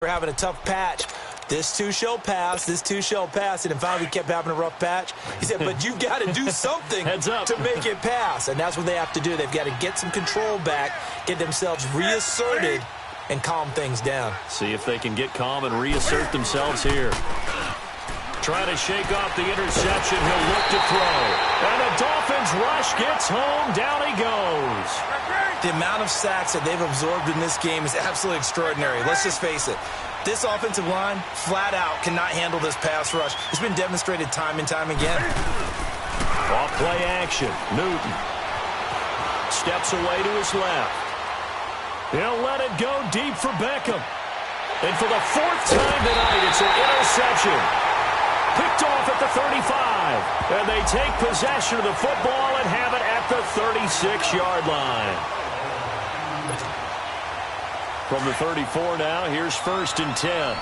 We're having a tough patch. This too shall pass. This too shall pass. And finally, we kept having a rough patch. He said, but you've got to do something to make it pass. And that's what they have to do. They've got to get some control back, get themselves reasserted, and calm things down. See if they can get calm and reassert themselves here. Trying to shake off the interception. He'll look to throw. And the Dolphins rush gets home. Down he goes. The amount of sacks that they've absorbed in this game is absolutely extraordinary. Let's just face it. This offensive line, flat out, cannot handle this pass rush. It's been demonstrated time and time again. Off play action. Newton steps away to his left. He'll let it go deep for Beckham. And for the fourth time tonight, it's an interception. Picked off at the 35. And they take possession of the football and have it at the 36-yard line. From the 34 now, here's 1st and 10.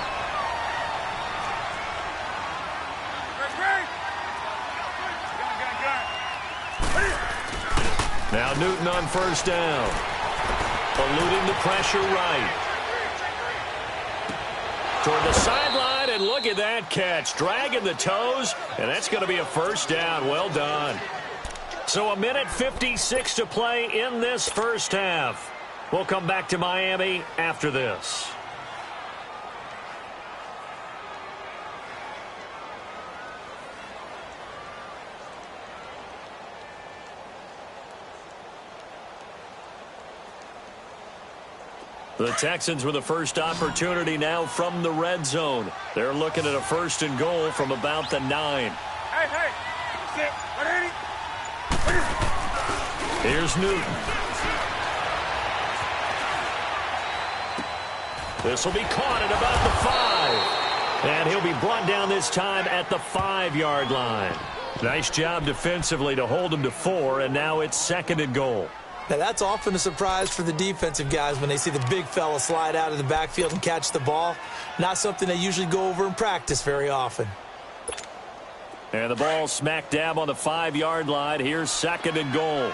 Now Newton on 1st down. Eluding the pressure right. Toward the sideline, and look at that catch. Dragging the toes, and that's going to be a 1st down. Well done. So 1:56 to play in this first half. We'll come back to Miami after this. The Texans with the first opportunity now from the red zone. They're looking at a 1st and goal from about the 9. Here's Newton. This will be caught at about the 5. And he'll be brought down this time at the 5-yard line. Nice job defensively to hold him to 4, and now it's 2nd and goal. Now, that's often a surprise for the defensive guys when they see the big fella slide out of the backfield and catch the ball. Not something they usually go over in practice very often. And the ball smack dab on the 5-yard line. Here's 2nd and goal.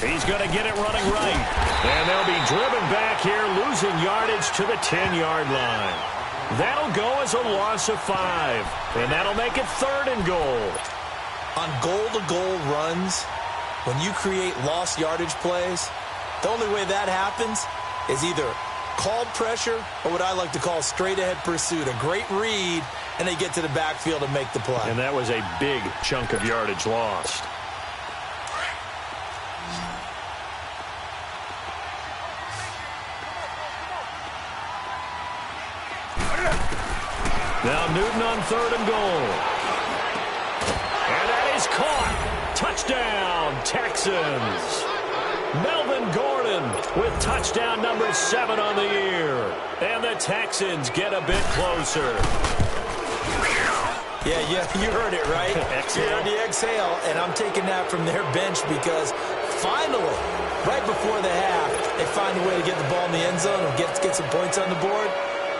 He's going to get it running right. And they'll be driven back here, losing yardage to the 10-yard line. That'll go as a loss of 5. And that'll make it 3rd and goal. On goal-to-goal runs, when you create lost yardage plays, the only way that happens is either called pressure or what I like to call straight-ahead pursuit. A great read, and they get to the backfield and make the play. And that was a big chunk of yardage lost. Now Newton on 3rd and goal. And that is caught. Touchdown, Texans. Melvin Gordon with touchdown number 7 on the year. And the Texans get a bit closer. Yeah, you heard it, right? Exhale. You heard the exhale, and I'm taking that from their bench because finally, right before the half, they find a way to get the ball in the end zone and get some points on the board.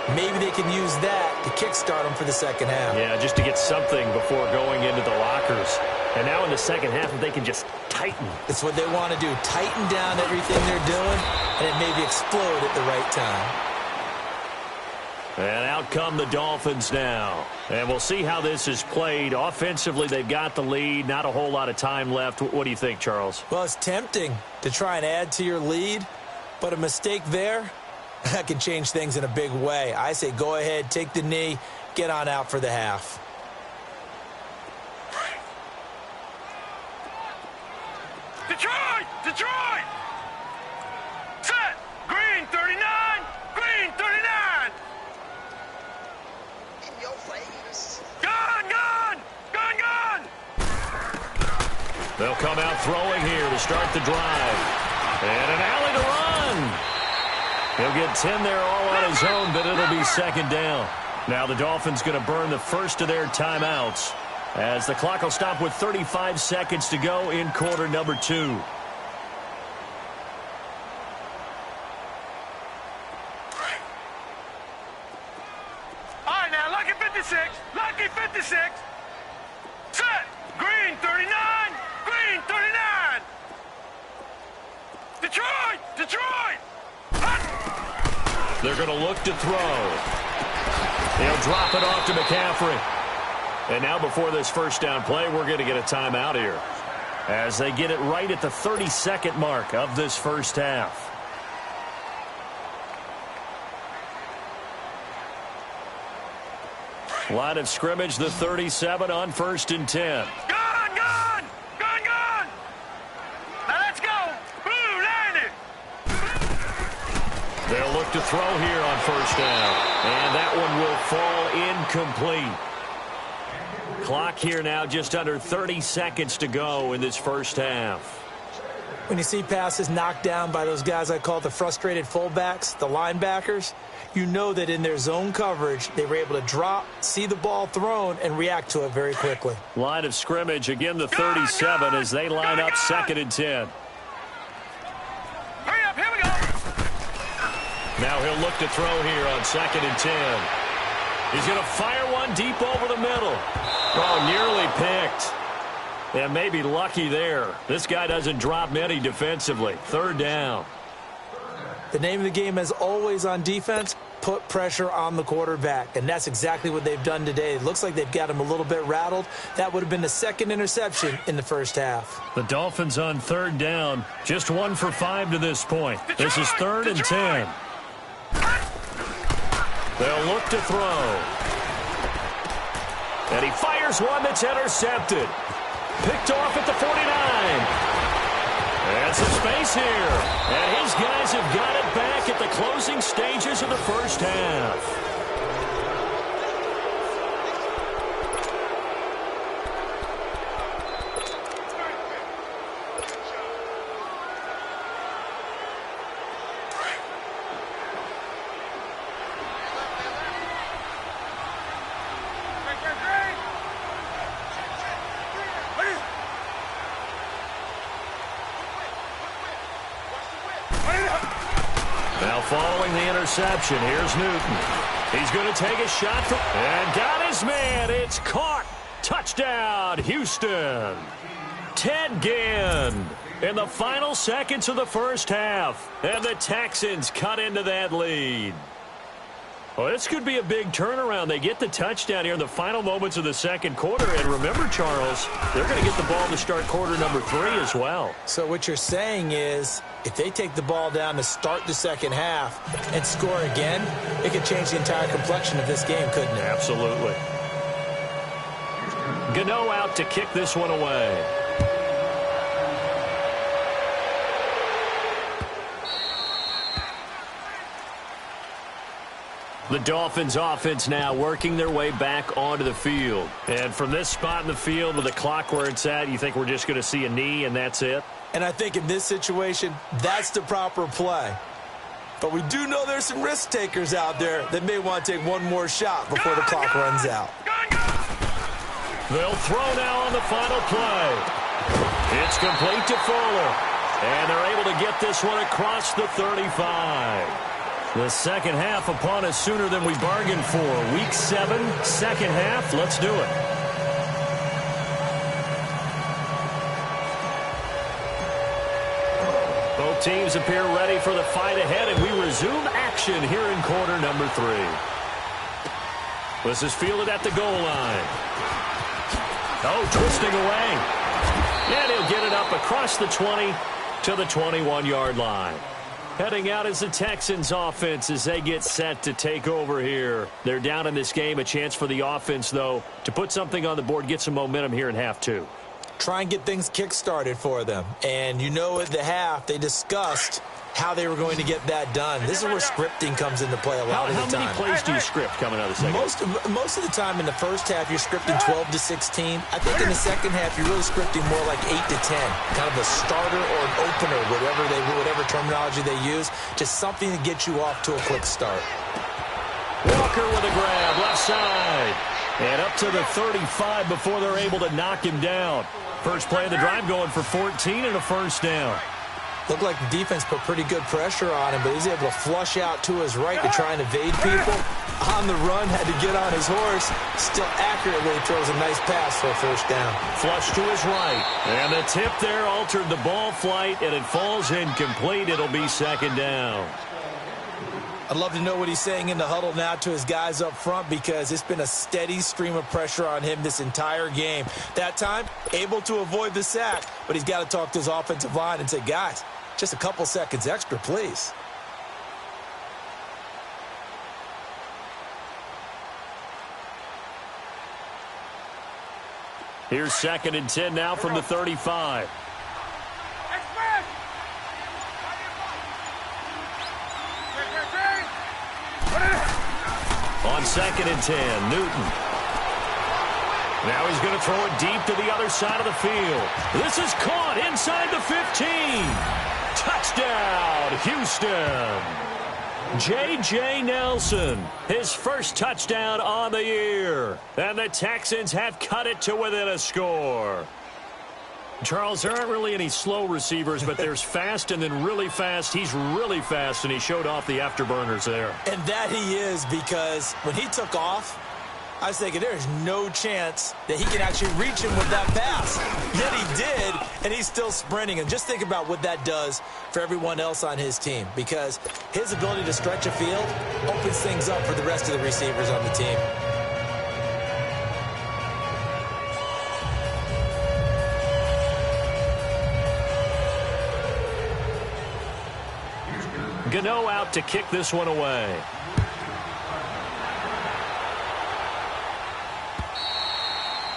Maybe they can use that to kickstart them for the second half. Yeah, just to get something before going into the lockers. And now in the second half, if they can just tighten. That's what they want to do. Tighten down everything they're doing, and it maybe explode at the right time. And out come the Dolphins now. And we'll see how this is played. Offensively, they've got the lead. Not a whole lot of time left. What do you think, Charles? Well, it's tempting to try and add to your lead, but a mistake there, that can change things in a big way. I say go ahead, take the knee, get on out for the half. Detroit! Detroit! Set! Green 39! Green 39! In your face. Gun! Gun! Gun! Gun! They'll come out throwing here to start the drive. And an alley to run. He'll get 10 there all on his own, but it'll be 2nd down. Now the Dolphins going to burn the first of their timeouts as the clock will stop with 35 seconds to go in quarter number 2. 56. Lucky 56. Set. Green 39. Green 39. Detroit. Detroit. Hot. They're going to look to throw. He'll drop it off to McCaffrey. And now before this first down play, we're going to get a timeout here, as they get it right at the 30-second mark of this first half. Line of scrimmage, the 37 on 1st and 10. Gone, gone, gone, gone. Now let's go. Blue, land it. They'll look to throw here on 1st down, and that one will fall incomplete. Clock here now, just under 30 seconds to go in this first half. When you see passes knocked down by those guys I call the frustrated fullbacks, the linebackers, you know that in their zone coverage, they were able to drop, see the ball thrown, and react to it very quickly. Line of scrimmage, again the 37 as they line up 2nd and 10. Hurry up, here we go. Now he'll look to throw here on 2nd and 10. He's going to fire one deep over the middle. Oh, nearly picked. And maybe lucky there. This guy doesn't drop many defensively. 3rd down. The name of the game, as always on defense, put pressure on the quarterback. And that's exactly what they've done today. It looks like they've got him a little bit rattled. That would have been the 2nd interception in the first half. The Dolphins on 3rd down. Just 1 for 5 to this point. This is 3rd and 10. They'll look to throw. And he fires one that's intercepted. Picked off at the 49. And some space here. And his guys have got it back at the closing stages of the first half. Following the interception, here's Newton. He's going to take a shot and got his man. It's caught. Touchdown, Houston. Ted Ginn in the final seconds of the first half. And the Texans cut into that lead. Well, this could be a big turnaround. They get the touchdown here in the final moments of the second quarter. And remember, Charles, they're going to get the ball to start quarter number 3 as well. So what you're saying is, if they take the ball down to start the second half and score again, it could change the entire complexion of this game, couldn't it? Absolutely. Gano out to kick this one away. The Dolphins offense now working their way back onto the field. And from this spot in the field with the clock where it's at, you think we're just going to see a knee and that's it? And I think in this situation, that's the proper play. But we do know there's some risk takers out there that may want to take one more shot before the clock runs out. They'll throw now on the final play. It's complete to Fuller. And they're able to get this one across the 35. The second half upon us sooner than we bargained for. Week 7, second half. Let's do it. Both teams appear ready for the fight ahead, and we resume action here in quarter number 3. This is fielded at the goal line. Oh, twisting away. And he'll get it up across the 20 to the 21-yard line. Heading out is the Texans offense as they get set to take over here. They're down in this game. A chance for the offense, though, to put something on the board, get some momentum here in half 2. Try and get things kick-started for them. And you know at the half, they discussed how they were going to get that done. This is where scripting comes into play a lot of the time. How many plays do you script coming out of the second? Most of the time in the first half, you're scripting 12 to 16. I think in the second half, you're really scripting more like 8 to 10. Kind of a starter or an opener, whatever terminology they use. Just something to get you off to a quick start. Walker with a grab, left side. And up to the 35 before they're able to knock him down. First play of the drive going for 14 and a first down. Looked like the defense put pretty good pressure on him, but he's able to flush out to his right to try and evade people. On the run, had to get on his horse. Still accurately throws a nice pass for a first down. Flush to his right. And the tip there altered the ball flight, and it falls incomplete. It'll be second down. I'd love to know what he's saying in the huddle now to his guys up front, because it's been a steady stream of pressure on him this entire game. That time, able to avoid the sack, but he's got to talk to his offensive line and say, guys, just a couple seconds extra, please. Here's 2nd and 10 now from the 35. On 2nd and 10, Newton. Now he's going to throw it deep to the other side of the field. This is caught inside the 15. Touchdown, Houston. J.J. Nelson, his first touchdown on the year. And the Texans have cut it to within a score. Charles, there aren't really any slow receivers, but there's fast and then really fast. He's really fast, and he showed off the afterburners there. And that he is, because when he took off, I was thinking there's no chance that he can actually reach him with that pass. Yet he did, and he's still sprinting. And just think about what that does for everyone else on his team, because his ability to stretch a field opens things up for the rest of the receivers on the team. Gano out to kick this one away.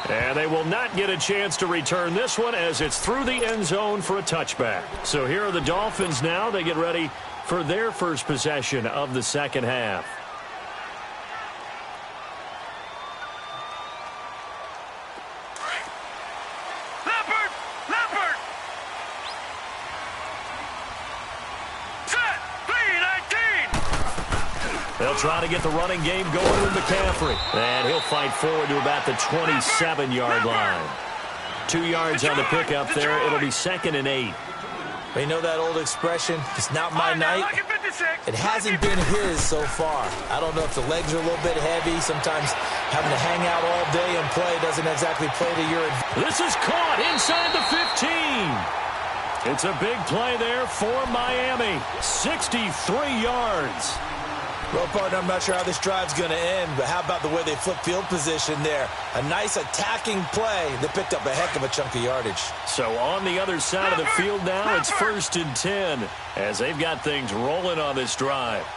And they will not get a chance to return this one, as it's through the end zone for a touchback. So here are the Dolphins now. They get ready for their first possession of the second half. They'll try to get the running game going with McCaffrey. And he'll fight forward to about the 27-yard line. 2 yards on the pickup there. It'll be 2nd and 8. You know that old expression, it's not my night. It hasn't been his so far. I don't know if the legs are a little bit heavy. Sometimes having to hang out all day and play doesn't exactly play to your advantage. This is caught inside the 15. It's a big play there for Miami. 63 yards. Well, partner, I'm not sure how this drive's going to end, but how about the way they flip field position there? A nice attacking play that picked up a heck of a chunk of yardage. So on the other side of the field now, it's 1st and 10, as they've got things rolling on this drive.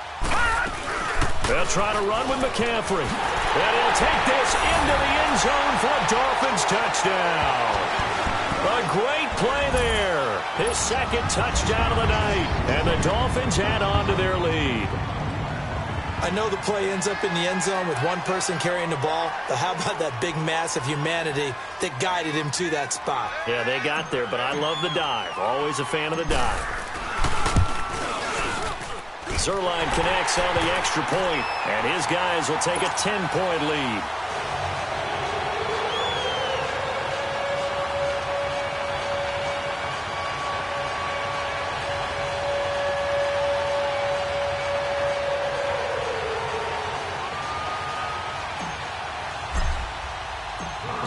They'll try to run with McCaffrey. And he'll take this into the end zone for a Dolphins touchdown. A great play there. His 2nd touchdown of the night. And the Dolphins add on to their lead. I know the play ends up in the end zone with one person carrying the ball, but how about that big mass of humanity that guided him to that spot? Yeah, they got there, but I love the dive. Always a fan of the dive. Zerline connects on the extra point, and his guys will take a 10-point lead.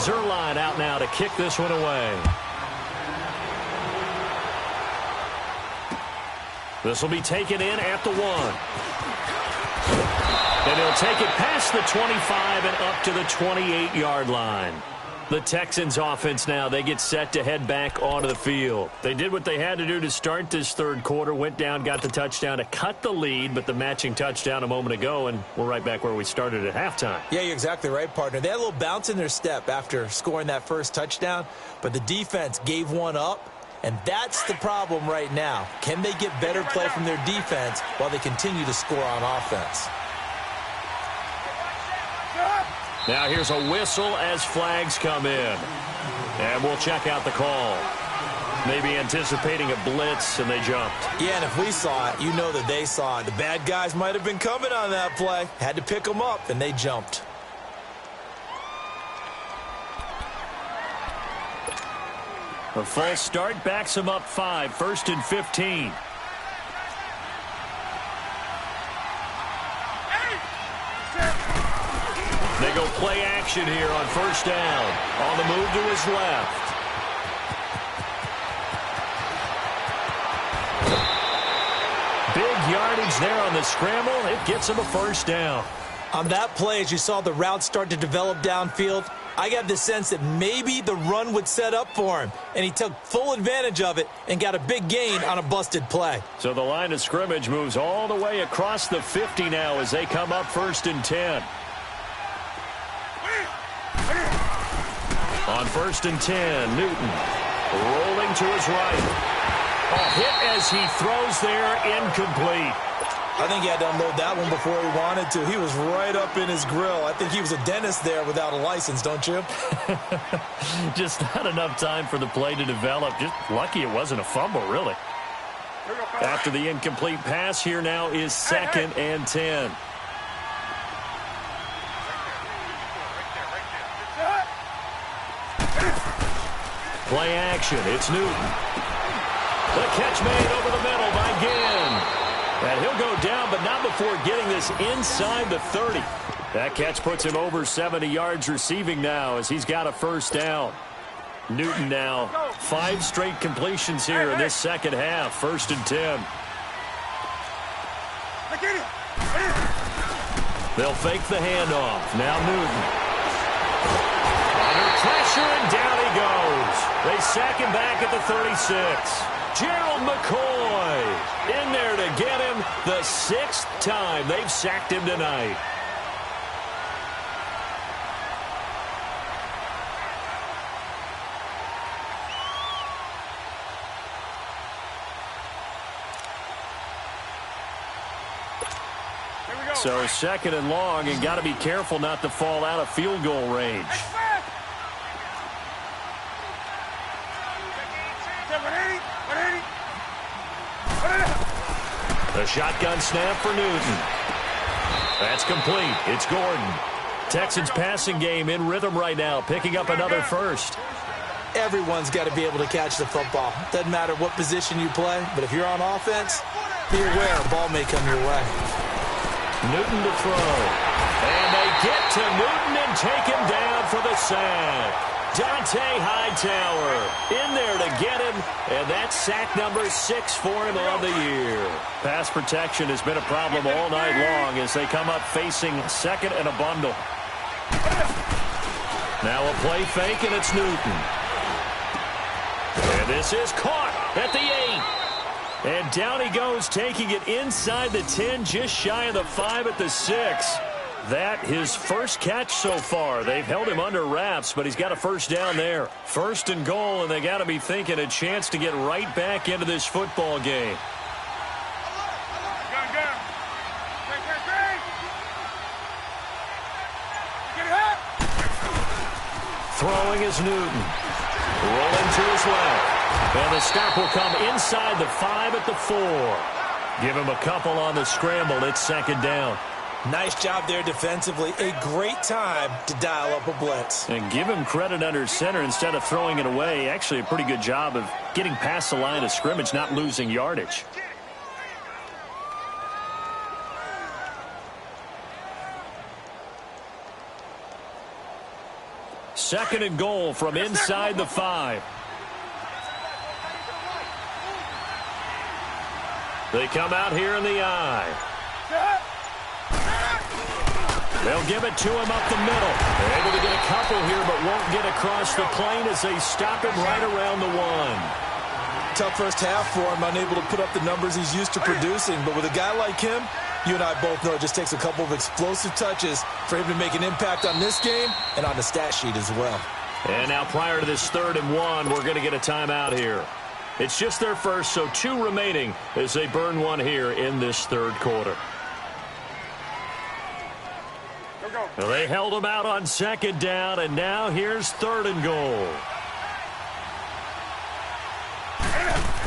Zerline out now to kick this one away. This will be taken in at the 1. And he'll take it past the 25 and up to the 28-yard line. The Texans offense now, they get set to head back onto the field. They did what they had to do to start this third quarter, went down, got the touchdown to cut the lead, but the matching touchdown a moment ago, and we're right back where we started at halftime. Yeah, you're exactly right, partner. They had a little bounce in their step after scoring that first touchdown, but the defense gave one up, and that's the problem right now. Can they get better play from their defense while they continue to score on offense? Now here's a whistle as flags come in. And we'll check out the call. Maybe anticipating a blitz, and they jumped. Yeah, and if we saw it, you know that they saw it. The bad guys might have been coming on that play. Had to pick them up, and they jumped. A false start backs him up 5, 1st and 15. They go play action here on 1st down. On the move to his left. Big yardage there on the scramble. It gets him a 1st down. On that play, as you saw the route start to develop downfield, I got the sense that maybe the run would set up for him, and he took full advantage of it and got a big gain on a busted play. So the line of scrimmage moves all the way across the 50 now as they come up 1st and 10. On 1st and 10, Newton rolling to his right. A hit as he throws there, incomplete. I think he had to unload that one before he wanted to. He was right up in his grill. I think he was a dentist there without a license, don't you? Just not enough time for the play to develop. Just lucky it wasn't a fumble, really. After the incomplete pass, here now is 2nd and 10. Play action. It's Newton. The catch made over the middle by Ginn. And he'll go down, but not before getting this inside the 30. That catch puts him over 70 yards receiving now as he's got a 1st down. Newton now 5 straight completions here in this second half. 1st and 10. They'll fake the handoff. Now Newton. Under pressure, and down he goes. They sack him back at the 36. Gerald McCoy in there to get him the 6th time they've sacked him tonight. So 2nd and long, and got to be careful not to fall out of field goal range. The shotgun snap for Newton. That's complete. It's Gordon. Texans passing game in rhythm right now, picking up another 1st. Everyone's got to be able to catch the football. Doesn't matter what position you play, but if you're on offense, be aware a ball may come your way. Newton to throw. And they get to Newton and take him down for the sack. Dante Hightower in there to get him, and that's sack number 6 for him on the year. Pass protection has been a problem all night long as they come up facing 2nd and a bundle. Now a play fake, and it's Newton. And this is caught at the 8. And down he goes, taking it inside the 10, just shy of the 5 at the 6. That his 1st catch so far. They've held him under wraps, but he's got a 1st down there. 1st and goal, and they got to be thinking a chance to get right back into this football game. Throwing is Newton. Rolling to his left. And the stop will come inside the 5 at the 4. Give him a couple on the scramble. It's 2nd down. Nice job there defensively. A great time to dial up a blitz. And give him credit under center instead of throwing it away. Actually, a pretty good job of getting past the line of scrimmage, not losing yardage. Second and goal from inside the 5. They come out here in the eye. They'll give it to him up the middle. They're able to get a couple here, but won't get across the plane as they stop him right around the 1. Tough first half for him, unable to put up the numbers he's used to producing. But with a guy like him, you and I both know it just takes a couple of explosive touches for him to make an impact on this game and on the stat sheet as well. And now prior to this 3rd and 1, we're going to get a timeout here. It's just their first, so 2 remaining as they burn one here in this 3rd quarter. Well, they held him out on 2nd down, and now here's 3rd and goal.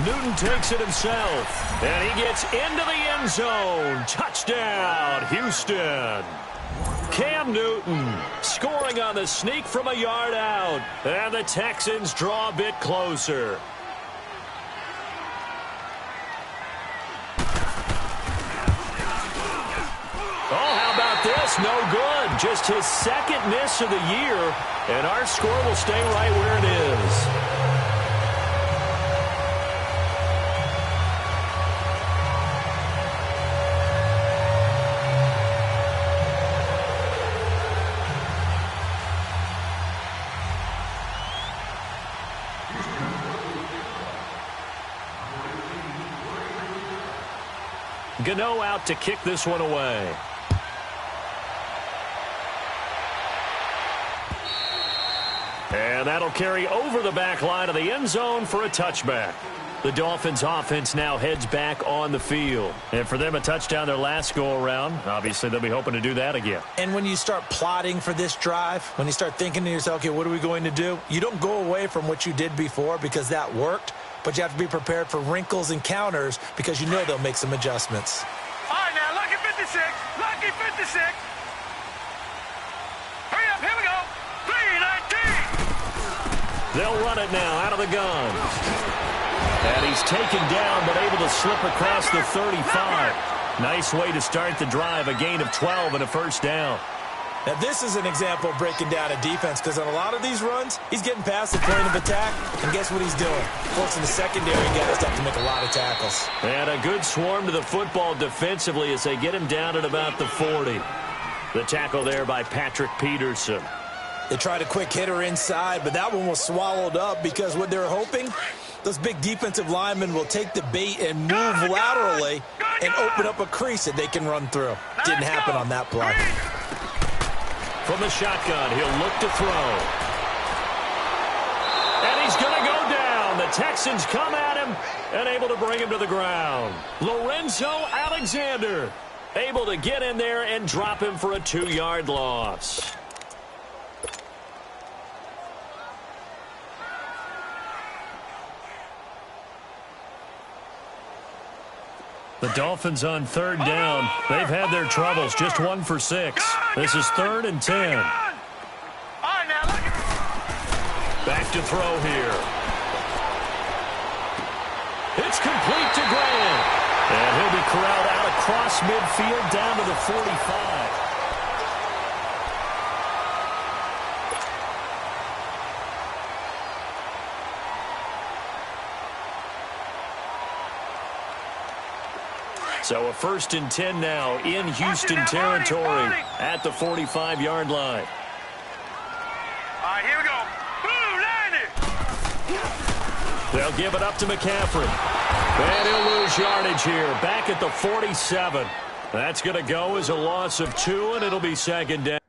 Newton takes it himself, and he gets into the end zone. Touchdown, Houston. Cam Newton scoring on the sneak from a yard out, and the Texans draw a bit closer. Oh, how about this? No good. Just his second miss of the year, and our score will stay right where it is. Gano out to kick this one away. And that'll carry over the back line of the end zone for a touchback. The Dolphins offense now heads back on the field. And for them, a touchdown their last go-around. Obviously, they'll be hoping to do that again. And when you start plotting for this drive, when you start thinking to yourself, okay, what are we going to do? You don't go away from what you did before because that worked. But you have to be prepared for wrinkles and counters because you know they'll make some adjustments. All right, now, lucky 56. Lucky 56. Hurry up, here we go. 3-19. They'll run it now out of the gun. And he's taken down but able to slip across the 35. Nice way to start the drive, a gain of 12 and a first down. Now, this is an example of breaking down a defense because on a lot of these runs, he's getting past the point of attack, and guess what he's doing? Forcing the secondary guys to have to make a lot of tackles. And a good swarm to the football defensively as they get him down at about the 40. The tackle there by Patrick Peterson. They tried a quick hitter inside, but that one was swallowed up because what they're hoping, those big defensive linemen will take the bait and move laterally and open up a crease that they can run through. Didn't happen on that play. From the shotgun, he'll look to throw. And he's going to go down. The Texans come at him and able to bring him to the ground. Lorenzo Alexander able to get in there and drop him for a 2-yard loss. The Dolphins on third down. They've had their troubles. Just 1 for 6. This is 3rd and 10. Back to throw here. It's complete to Grant. And he'll be corralled out across midfield down to the 45. So a 1st and 10 now in Houston territory at the 45-yard line. All right, here we go. Blue, 90. They'll give it up to McCaffrey. And he'll lose yardage here, back at the 47. That's going to go as a loss of 2, and it'll be 2nd down.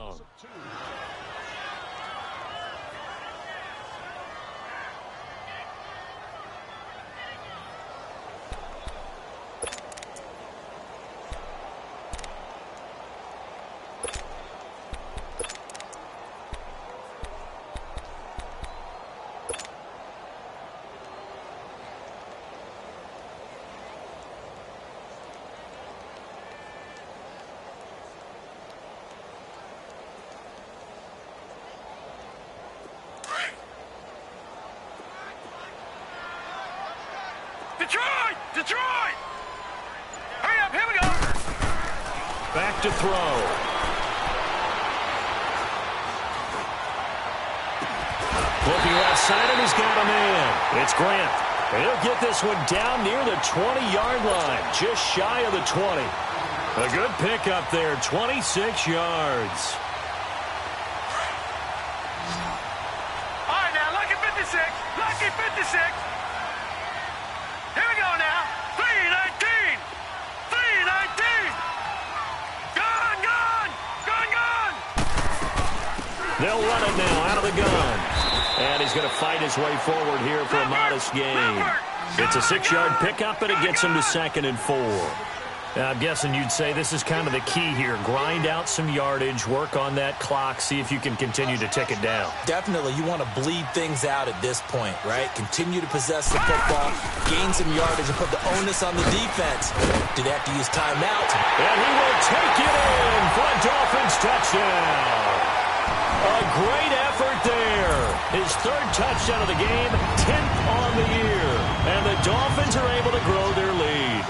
down. Detroit! Detroit! Hurry up, here we go! Back to throw. Looking left side, and he's got a man. It's Grant. And he'll get this one down near the 20-yard line, just shy of the 20. A good pickup there, 26 yards. All right, now, lucky 56. Lucky 56. Here we go now. 319. 319. Gone, gone. Gone, gone. They'll run it now out of the gun. And he's going to fight his way forward here for a modest gain. It's a 6-yard pickup, and it gets him to 2nd and 4. I'm guessing you'd say this is kind of the key here. Grind out some yardage, work on that clock, see if you can continue to tick it down. Definitely, you want to bleed things out at this point, right? Continue to possess the football, gain some yardage, and put the onus on the defense. Do they have to use timeout? And he will take it in for a Dolphins touchdown. A great effort there. His 3rd touchdown of the game, 10th on the year. And the Dolphins are able to grow their lead.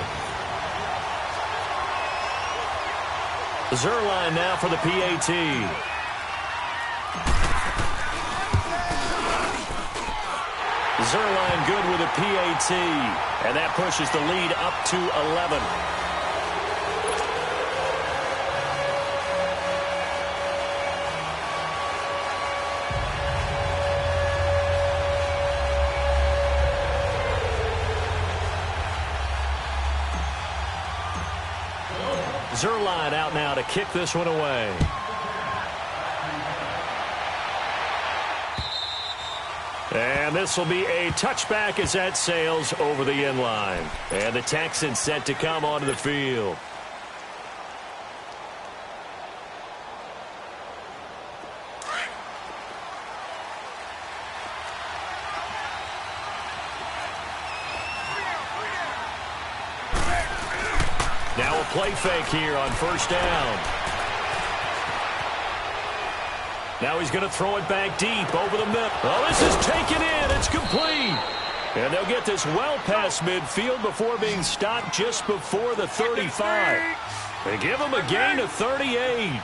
Zerline now for the PAT. Zerline good with a PAT. And that pushes the lead up to 11. Zerline out now to kick this one away. And this will be a touchback as that sails over the end line. And the Texans set to come onto the field. Now a play fake here on 1st down. Now he's going to throw it back deep over the middle. Oh, this is taken in. It's complete. And they'll get this well past midfield before being stopped just before the 35. They give him a gain of 38.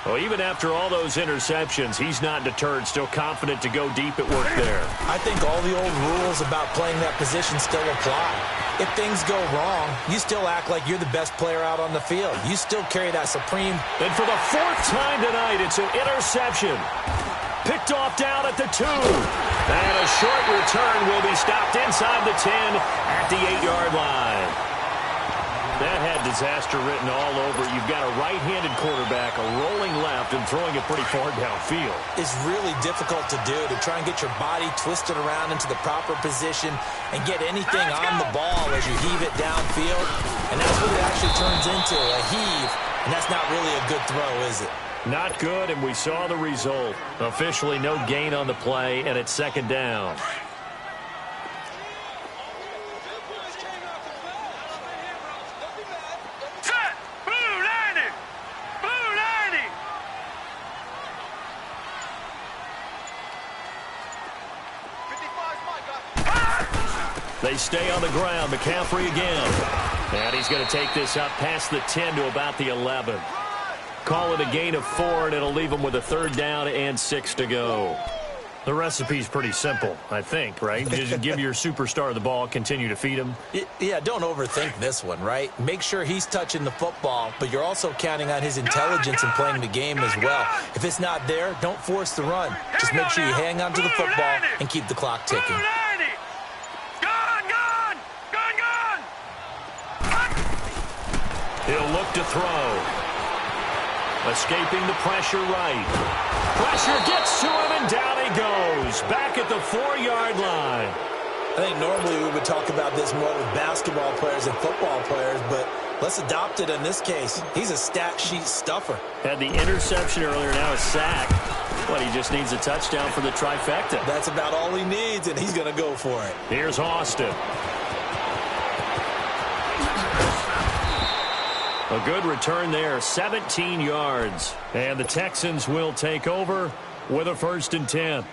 Well, even after all those interceptions, he's not deterred, still confident to go deep at work there. I think all the old rules about playing that position still apply. If things go wrong, you still act like you're the best player out on the field. You still carry that supreme. And for the 4th time tonight, it's an interception. Picked off down at the 2. And a short return will be stopped inside the 10 at the 8-yard line. That had disaster written all over it. You've got a right-handed quarterback, a rolling left, and throwing it pretty far downfield. It's really difficult to do, to try and get your body twisted around into the proper position and get anything on the ball as you heave it downfield. And that's what it actually turns into, a heave. And that's not really a good throw, is it? Not good, and we saw the result. Officially no gain on the play, and it's 2nd down. They stay on the ground. McCaffrey again. And he's going to take this up past the 10 to about the 11. Call it a gain of 4, and it'll leave him with a 3rd down and 6 to go. The recipe's pretty simple, I think, right? Just give your superstar the ball, continue to feed him. Yeah, don't overthink this one, right? Make sure he's touching the football, but you're also counting on his intelligence in playing the game as well. If it's not there, don't force the run. Just make sure you hang on to the football and keep the clock ticking. He'll look to throw. Escaping the pressure right. Pressure gets to him, and down he goes. Back at the 4-yard line. I think normally we would talk about this more with basketball players and football players, but let's adopt it in this case. He's a stat sheet stuffer. Had the interception earlier, now a sack. But he just needs a touchdown for the trifecta. That's about all he needs, and he's going to go for it. Here's Austin. A good return there, 17 yards. And the Texans will take over with a 1st and 10.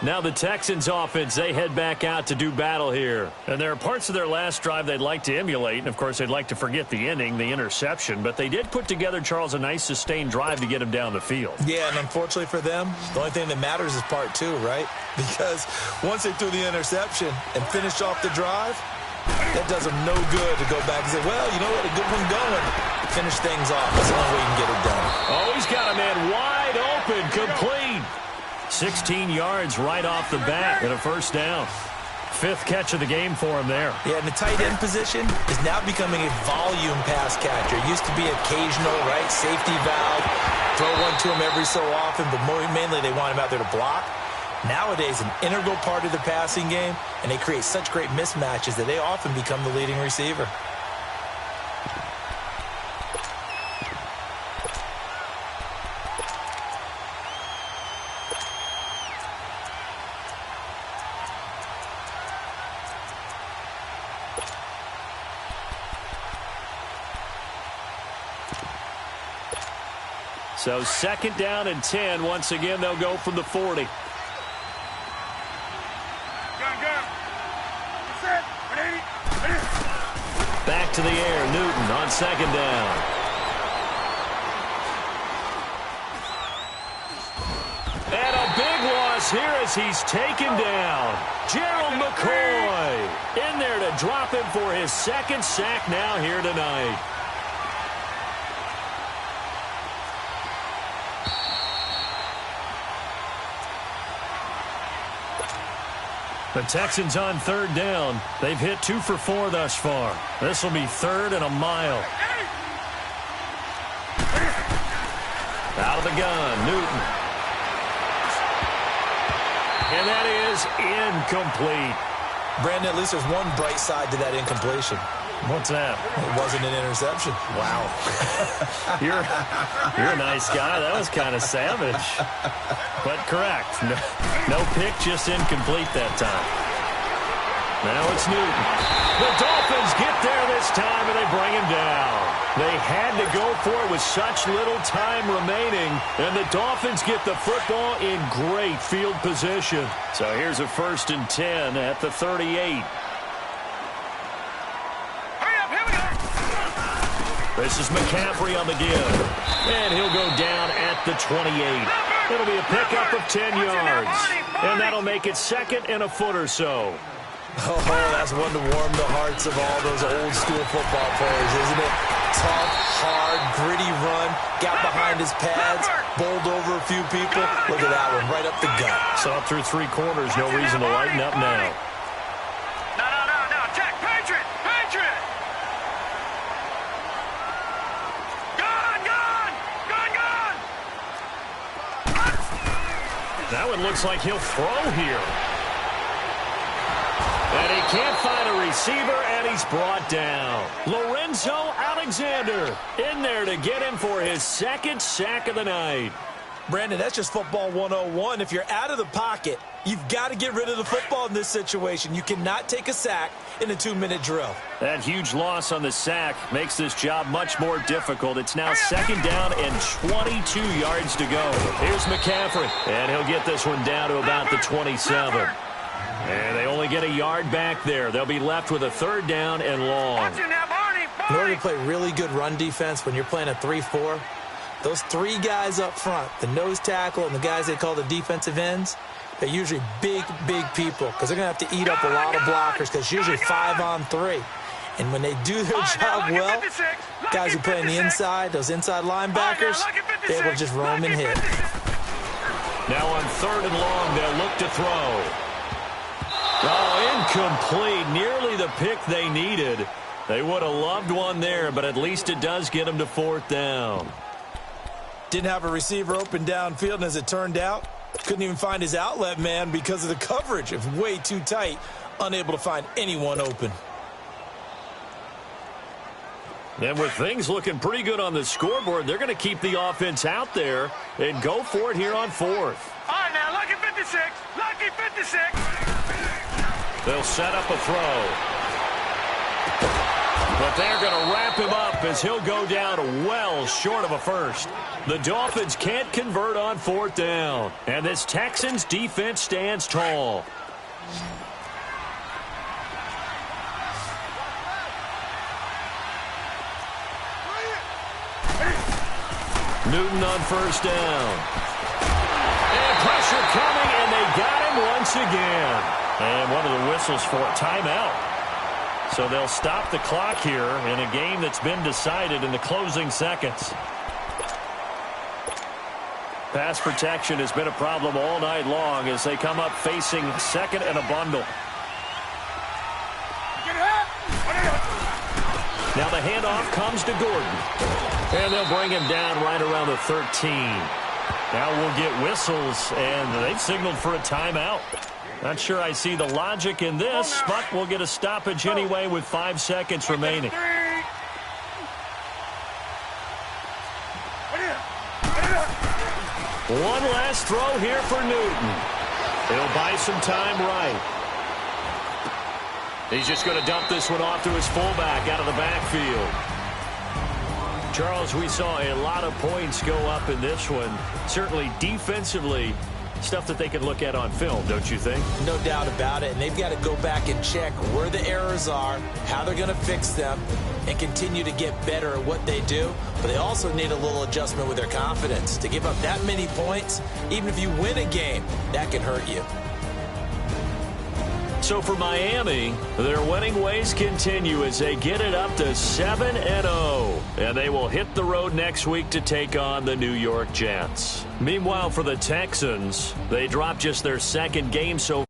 Now the Texans offense, they head back out to do battle here. And there are parts of their last drive they'd like to emulate. And, of course, they'd like to forget the ending, the interception. But they did put together, Charles, a nice sustained drive to get him down the field. Yeah, and unfortunately for them, the only thing that matters is part 2, right? Because once they threw the interception and finished off the drive, that does them no good to go back and say, well, you know what, a good one going. Finish things off. That's the only way you can get it done. Oh, he's got a man wide open, complete. 16 yards right off the bat and a 1st down. 5th catch of the game for him there. Yeah, and the tight end position is now becoming a volume pass catcher. It used to be occasional, right, safety valve, throw one to him every so often, but mainly they want him out there to block. Nowadays, an integral part of the passing game, and they create such great mismatches that they often become the leading receiver. So 2nd down and 10. Once again, they'll go from the 40. Back to the air, Newton on 2nd down. And a big loss here as he's taken down. Gerald McCoy in there to drop him for his 2nd sack now here tonight. The Texans on 3rd down. They've hit 2 for 4 thus far. This will be 3rd and a mile. Out of the gun, Newton. And that is incomplete. Brandon, at least there's one bright side to that incompletion. What's that? It wasn't an interception. Wow. You're a nice guy. That was kind of savage. But correct. No pick, just incomplete that time. Now it's Newton. The Dolphins get there this time, and they bring him down. They had to go for it with such little time remaining, and the Dolphins get the football in great field position. So here's a 1st and 10 at the 38. This is McCaffrey on the give. And he'll go down at the 28. It'll be a pickup of 10 yards. And that'll make it 2nd and a foot or so. Oh, that's one to warm the hearts of all those old school football players, isn't it? Tough, hard, gritty run. Got behind his pads, bowled over a few people. Look at that one, right up the gut. Saw through 3 quarters. No reason to lighten up now. No. Jack, Patriot. That one looks like he'll throw here. And he can't find a receiver, and he's brought down. Lorenzo Alexander in there to get him for his 2nd sack of the night. Brandon, that's just football 101. If you're out of the pocket, you've got to get rid of the football in this situation. You cannot take a sack in a 2-minute drill. That huge loss on the sack makes this job much more difficult. It's now 2nd down and 22 yards to go. Here's McCaffrey, and he'll get this one down to about the 27. And they only get a yard back there. They'll be left with a 3rd down and long. In order to play really good run defense when you're playing a 3-4, those 3 guys up front, the nose tackle and the guys they call the defensive ends, they're usually big people because they're going to have to eat up a lot of blockers because it's usually 5 on 3. And when they do their job well, guys who play on the inside, those inside linebackers, they will just roam and hit. Now on 3rd and long, they'll look to throw. Oh, incomplete. Nearly the pick they needed. They would have loved one there, but at least it does get them to 4th down. Didn't have a receiver open downfield, and as it turned out, couldn't even find his outlet man because of the coverage. It was way too tight, unable to find anyone open. And with things looking pretty good on the scoreboard, they're going to keep the offense out there and go for it here on fourth. All right, now, lucky 56. Lucky 56. They'll set up a throw. But they're going to wrap him up as he'll go down well short of a first. The Dolphins can't convert on fourth down. And this Texans defense stands tall. Newton on first down. And pressure coming, and they got him once again. And one of the whistles for a timeout. So they'll stop the clock here in a game that's been decided in the closing seconds. Pass protection has been a problem all night long as they come up facing second and a bundle. Now the handoff comes to Gordon. And they'll bring him down right around the 13. Now we'll get whistles, and they've signaled for a timeout. Not sure I see the logic in this, but we'll get a stoppage anyway with 5 seconds remaining. One last throw here for Newton. He'll buy some time right. He's just going to dump this one off to his fullback out of the backfield. Charles, we saw a lot of points go up in this one. Certainly defensively, stuff that they can look at on film, don't you think? No doubt about it, and they've got to go back and check where the errors are, how they're going to fix them, and continue to get better at what they do. But they also need a little adjustment with their confidence. To give up that many points, even if you win a game, that can hurt you. So for Miami, their winning ways continue as they get it up to 7-0. And they will hit the road next week to take on the New York Jets. Meanwhile, for the Texans, they dropped just their second game so